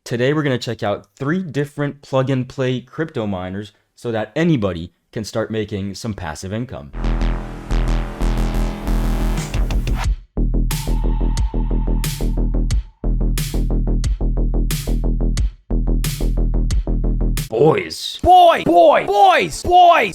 Today we're going to check out 3 different plug-and-play crypto miners so that anybody can start making some passive income. Boys! Boys!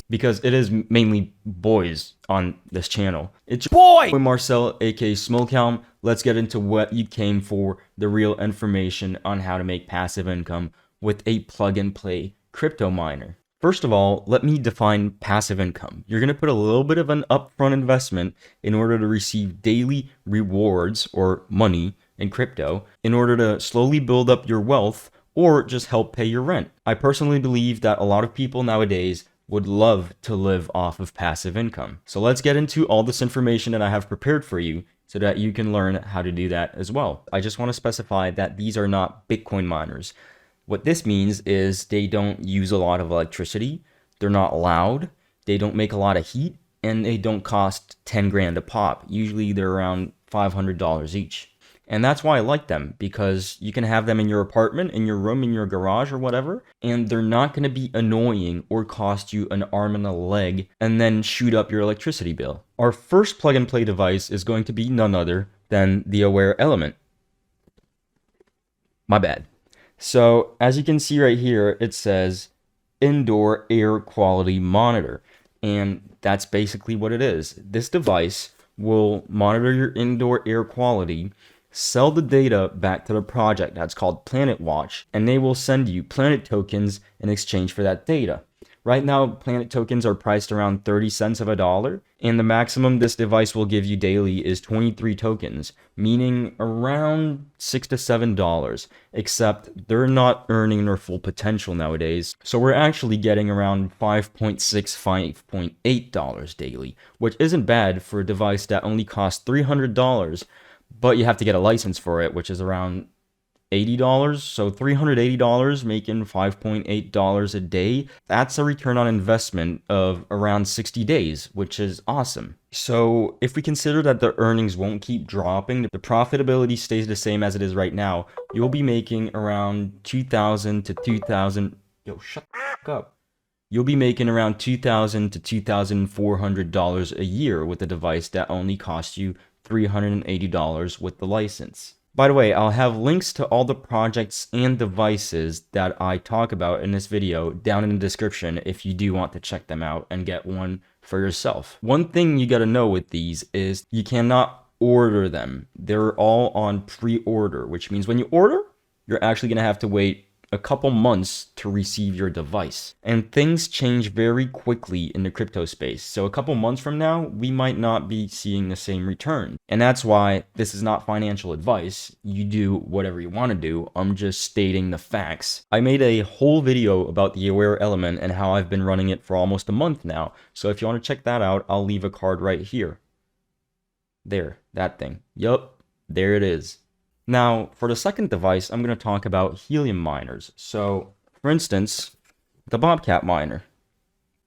Because it is mainly boys on this channel. It's your boy Marcel, aka Smokhelm. Let's get into what you came for, the real information on how to make passive income with a plug-and-play crypto miner. First of all, let me define passive income. You're going to put a little bit of an upfront investment in order to receive daily rewards or money in crypto in order to slowly build up your wealth or just help pay your rent. I personally believe that a lot of people nowadays would love to live off of passive income. So let's get into all this information that I have prepared for you so that you can learn how to do that as well. I just want to specify that these are not Bitcoin miners. What this means is they don't use a lot of electricity, they're not loud, they don't make a lot of heat, and they don't cost 10 grand a pop. Usually they're around $500 each. And that's why I like them, because you can have them in your apartment, in your room, in your garage, or whatever, and they're not going to be annoying or cost you an arm and a leg and then shoot up your electricity bill. Our first plug-and-play device is going to be none other than the Awair element. My bad. So, as you can see right here, it says Indoor Air Quality Monitor, and that's basically what it is. This device will monitor your indoor air quality, sell the data back to the project that's called PlanetWatch, and they will send you Planet tokens in exchange for that data. Right now, Planet tokens are priced around 30 cents of a dollar, and the maximum this device will give you daily is 23 tokens, meaning around $6 to $7, except they're not earning their full potential nowadays. So we're actually getting around $5.6, $5.8 daily, which isn't bad for a device that only costs $300, but you have to get a license for it, which is around $80. So $380 making $5.8 a day. That's a return on investment of around 60 days, which is awesome. So if we consider that the earnings won't keep dropping, the profitability stays the same as it is right now, you'll be making around $2,000 to $2,000. Yo, shut the fuck up. You'll be making around $2,000 to $2,400 a year with a device that only costs you $380 with the license. By the way, I'll have links to all the projects and devices that I talk about in this video down in the description if you do want to check them out and get one for yourself. One thing you gotta know with these is you cannot order them. They're all on pre-order, which means when you order, you're actually gonna have to wait a couple months to receive your device. And things change very quickly in the crypto space. So a couple months from now, we might not be seeing the same return. And that's why this is not financial advice. You do whatever you want to do. I'm just stating the facts. I made a whole video about the Awair element and how I've been running it for almost a month now. So if you want to check that out, I'll leave a card right here. There, that thing. Yup, there it is. Now, for the second device, I'm going to talk about helium miners. So, for instance, the Bobcat miner.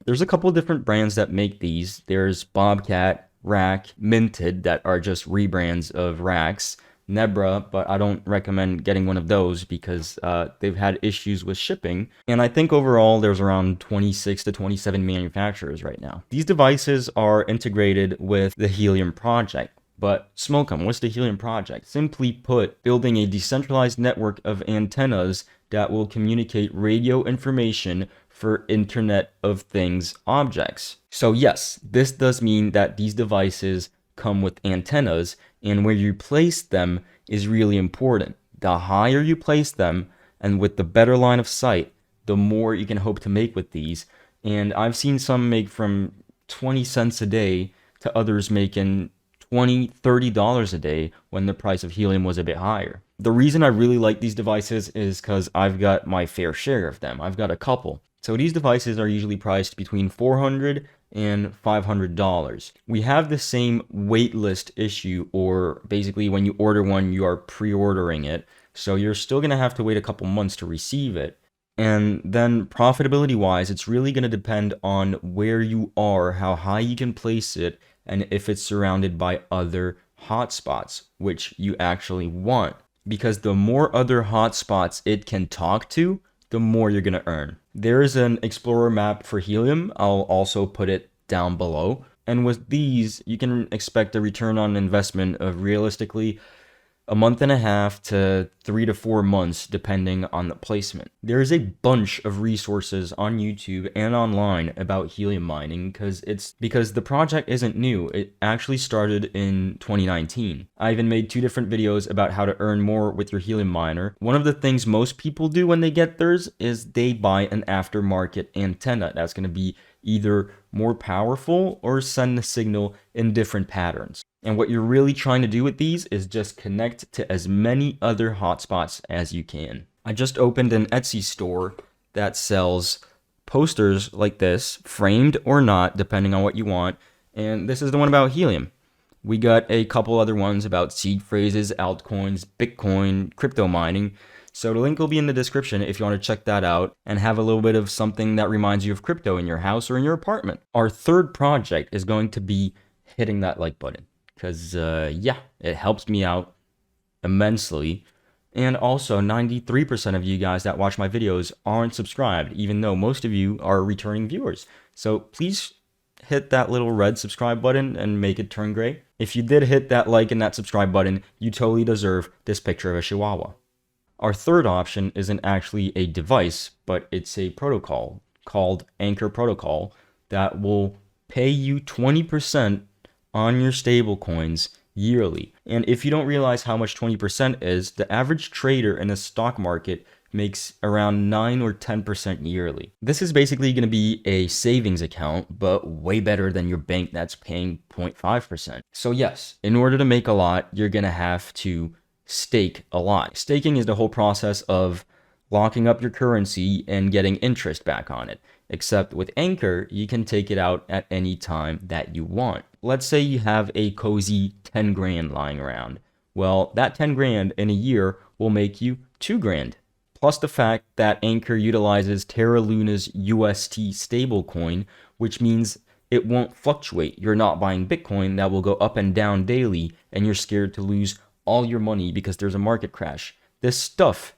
There's a couple of different brands that make these. There's Bobcat, Rack, Minted, that are just rebrands of Racks, Nebra, but I don't recommend getting one of those because they've had issues with shipping. And I think overall there's around 26 to 27 manufacturers right now. These devices are integrated with the Helium project. But Smoke'em, what's the Helium project? Simply put, building a decentralized network of antennas that will communicate radio information for Internet of Things objects. So yes, this does mean that these devices come with antennas, and where you place them is really important. The higher you place them, and with the better line of sight, the more you can hope to make with these. And I've seen some make from 20 cents a day to others making $20, $30 a day when the price of helium was a bit higher. The reason I really like these devices is because I've got my fair share of them. I've got a couple. So these devices are usually priced between $400 and $500. We have the same waitlist issue, or basically when you order one, you are pre-ordering it. So you're still going to have to wait a couple months to receive it. And then profitability wise, it's really going to depend on where you are, how high you can place it, and if it's surrounded by other hotspots, which you actually want. because the more other hotspots it can talk to, the more you're going to earn. There is an Explorer map for Helium. I'll also put it down below. And with these, you can expect a return on investment of realistically a month and a half to 3 to 4 months, depending on the placement. There is a bunch of resources on YouTube and online about helium mining because the project isn't new. It actually started in 2019. I even made 2 different videos about how to earn more with your helium miner. One of the things most people do when they get theirs is they buy an aftermarket antenna that's going to be either more powerful or send the signal in different patterns. And what you're really trying to do with these is just connect to as many other hotspots as you can. I just opened an Etsy store that sells posters like this, framed or not, depending on what you want. And this is the one about helium. We got a couple other ones about seed phrases, altcoins, Bitcoin, crypto mining. So the link will be in the description if you want to check that out and have a little bit of something that reminds you of crypto in your house or in your apartment. Our third project is going to be hitting that like button because, yeah, it helps me out immensely. And also, 93% of you guys that watch my videos aren't subscribed, even though most of you are returning viewers. So please hit that little red subscribe button and make it turn gray. If you did hit that like and that subscribe button, you totally deserve this picture of a chihuahua. Our third option isn't actually a device, but it's a protocol called Anchor Protocol that will pay you 20% on your stablecoins yearly. And if you don't realize how much 20% is, the average trader in the stock market makes around 9 or 10% yearly. This is basically going to be a savings account, but way better than your bank that's paying 0.5%. So yes, in order to make a lot, you're going to have to stake a lot. Staking is the whole process of locking up your currency and getting interest back on it. Except with Anchor, you can take it out at any time that you want. Let's say you have a cozy 10 grand lying around. Well, that 10 grand in a year will make you 2 grand. Plus the fact that Anchor utilizes Terra Luna's UST stablecoin, which means it won't fluctuate. You're not buying Bitcoin that will go up and down daily and you're scared to lose all your money because there's a market crash. This stuff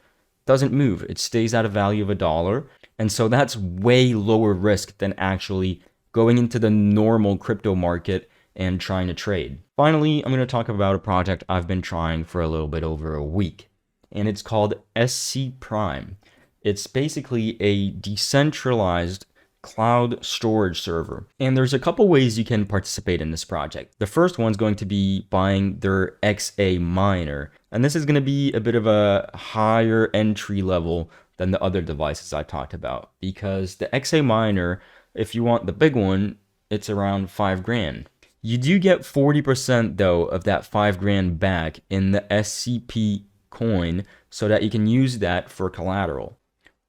doesn't move. It stays at a value of $1. And so that's way lower risk than actually going into the normal crypto market and trying to trade. Finally, I'm going to talk about a project I've been trying for a little bit over a week. And it's called SCPrime. It's basically a decentralized cloud storage server. And there's a couple ways you can participate in this project. The first one's going to be buying their XA miner. And this is going to be a bit of a higher entry level than the other devices I talked about. Because the XA miner, if you want the big one, it's around 5 grand. You do get 40% though of that 5 grand back in the SCP coin so that you can use that for collateral.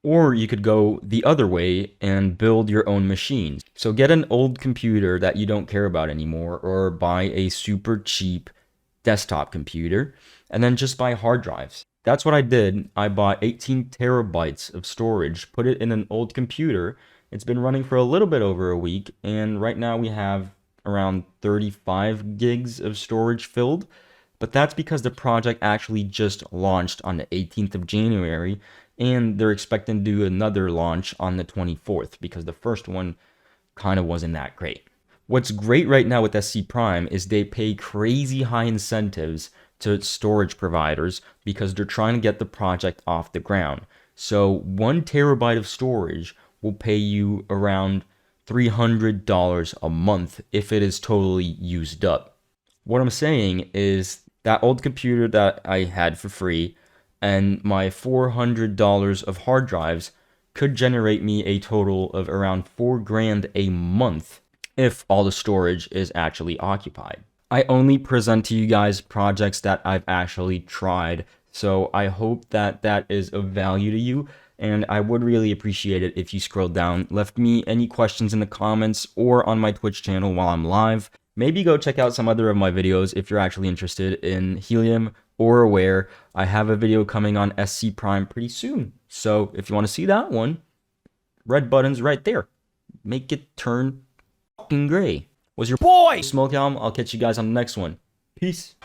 Or you could go the other way and build your own machines. So get an old computer that you don't care about anymore, or buy a super cheap desktop computer, and then just buy hard drives. That's what I did. I bought 18 terabytes of storage, put it in an old computer. It's been running for a little bit over a week, and right now we have around 35 gigs of storage filled. But that's because the project actually just launched on the 18th of January, and they're expecting to do another launch on the 24th because the first one kind of wasn't that great. What's great right now with SCPrime is they pay crazy high incentives to storage providers because they're trying to get the project off the ground. So 1 terabyte of storage will pay you around $300 a month if it is totally used up. What I'm saying is that old computer that I had for free and my $400 of hard drives could generate me a total of around 4 grand a month if all the storage is actually occupied. I only present to you guys projects that I've actually tried, so I hope that that is of value to you, and I would really appreciate it if you scrolled down, left me any questions in the comments or on my Twitch channel while I'm live. Maybe go check out some other of my videos if you're actually interested in Helium or Awair. I have a video coming on SCPrime pretty soon. So if you want to see that one, red button's right there. Make it turn fucking gray. Was your boy Smoke Helm? I'll catch you guys on the next one. Peace.